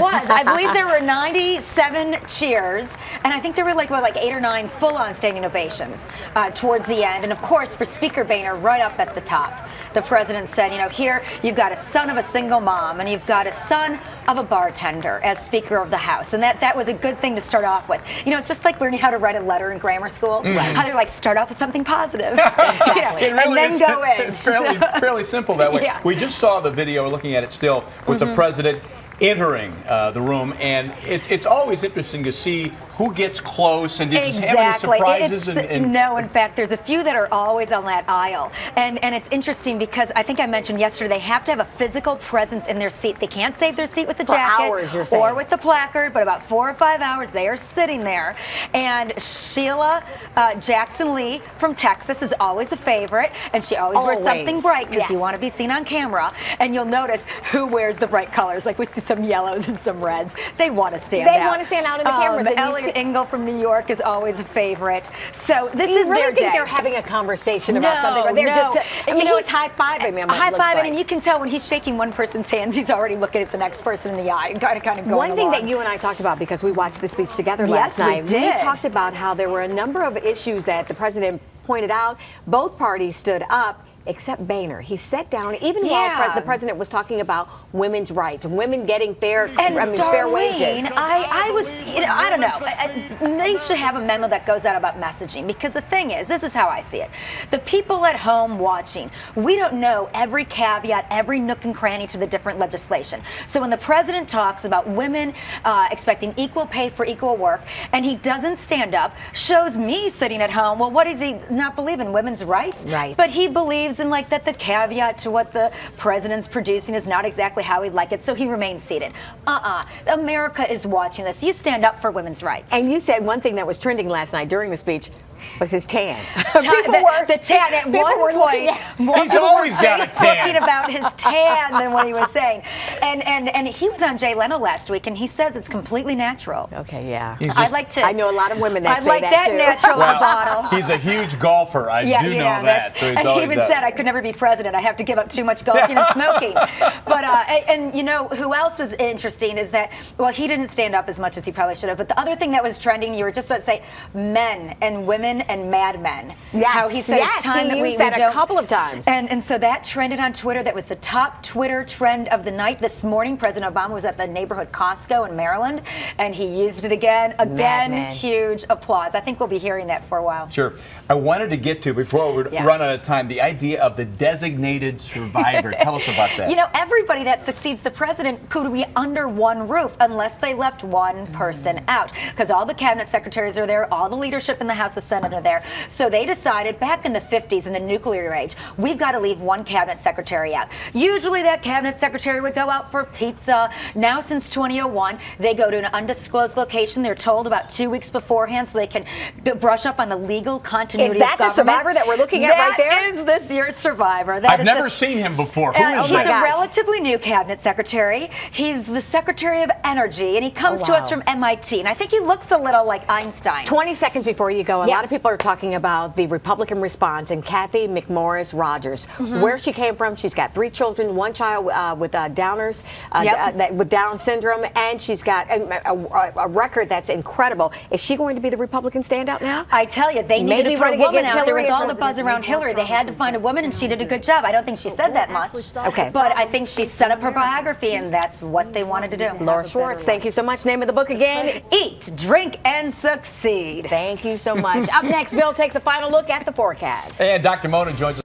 Was. I believe there were 97 cheers, and I think there were like 8 or 9 full-on standing ovations towards the end. And of course, for Speaker Boehner, right up at the top, the president said, you know, here you've got a son of a single mom, and you've got a son of a bartender as Speaker of the House, and that was a good thing to start off with. You know, it's just like learning how to write a letter in grammar school. How they're like, start off with something positive, Exactly. and then go in. It's fairly simple that way. Yeah. We just saw the video, looking at it still, with the president entering the room, and it's always interesting to see who gets close, and did you have any surprises? No, in fact, there's a few that are always on that aisle, and it's interesting because I think I mentioned yesterday they have to have a physical presence in their seat. They can't save their seat with the jacket hours, you're saying, or with the placard, but about 4 or 5 hours they are sitting there. And Sheila Jackson Lee from Texas is always a favorite, and she always wears something bright because you want to be seen on camera. And you'll notice who wears the bright colors. Like we see some yellows and some reds. They want to stand out. They want to stand out in the cameras. Ellie Engel from New York is always a favorite. So this is really their day. They're having a conversation about something, or they're just, you know, he's high-fiving them. High-fiving, and you can tell when he's shaking one person's hands, he's already looking at the next person in the eye and kind of going One thing along. that you and I talked about, because we watched the speech together last night, we talked about how there were a number of issues that the president pointed out. Both parties stood up, except Boehner. He sat down, even while the president was talking about women's rights, women getting fair wages. I was, I don't know. They should have a memo that goes out about messaging, because the thing is, this is how I see it. The people at home watching, we don't know every caveat, every nook and cranny to the different legislation. So when the president talks about women expecting equal pay for equal work, and he doesn't stand up, shows me sitting at home, well, what does he not believe in? Women's rights? Right. But he believes in like that the caveat to what the president's producing is not exactly how he'd like it, so he remains seated. America is watching this. You stand up for women's rights. And you said one thing that was trending last night during the speech was his tan. The tan. At one point, he's always got a tan. Talking about his tan than what he was saying. And he was on Jay Leno last week, and he says it's completely natural. Okay, yeah. I know a lot of women that I'd say like that too. Natural in the bottle. He's a huge golfer. I do know that. So he's and he even said, I could never be president. I have to give up too much golfing and smoking. But and you know who else was interesting is that, well, he didn't stand up as much as he probably should have. But the other thing that was trending, you were just about to say, men and women and Mad Men. Yes, how he said it's time that we that a couple of times. And so that trended on Twitter. That was the top Twitter trend of the night. This morning, President Obama was at the neighborhood Costco in Maryland, and he used it again. Huge applause. I think we'll be hearing that for a while. Sure. I wanted to get to, before we run out of time, the idea of the designated survivor. Tell us about that. You know, everybody that succeeds the president could be under one roof unless they left one person out, because all the cabinet secretaries are there, all the leadership in the House and Senate are there. So they decided back in the 50s, in the nuclear age, we've got to leave one cabinet secretary out. Usually that cabinet secretary would go out for pizza. Now, since 2001, they go to an undisclosed location. They're told about 2 weeks beforehand so they can brush up on the legal continuity of government. Is that the survivor that we're looking at right there? That is this year's survivor. I've never seen him before. Who is he's that? a relatively new cabinet secretary. He's the Secretary of Energy, and he comes to us from MIT. And I think he looks a little like Einstein. 20 seconds before you go, a lot of people are talking about the Republican response and Kathy McMorris Rogers, where she came from. She's got 3 children, 1 child with Downers, with Down syndrome, and she's got a record that's incredible. Is she going to be the Republican standout now? I tell you, they needed to put a woman out there with all the buzz around Hillary. They had to find a woman, and she did a good job. I don't think she said that much. Okay. But I think she set up her biography, and that's what they wanted to do. Laura Schwartz, thank you so much. Name of the book again? Eat, Drink, and Succeed. Thank you so much. Up next, Bill takes a final look at the forecast. And Dr. Mona joins us.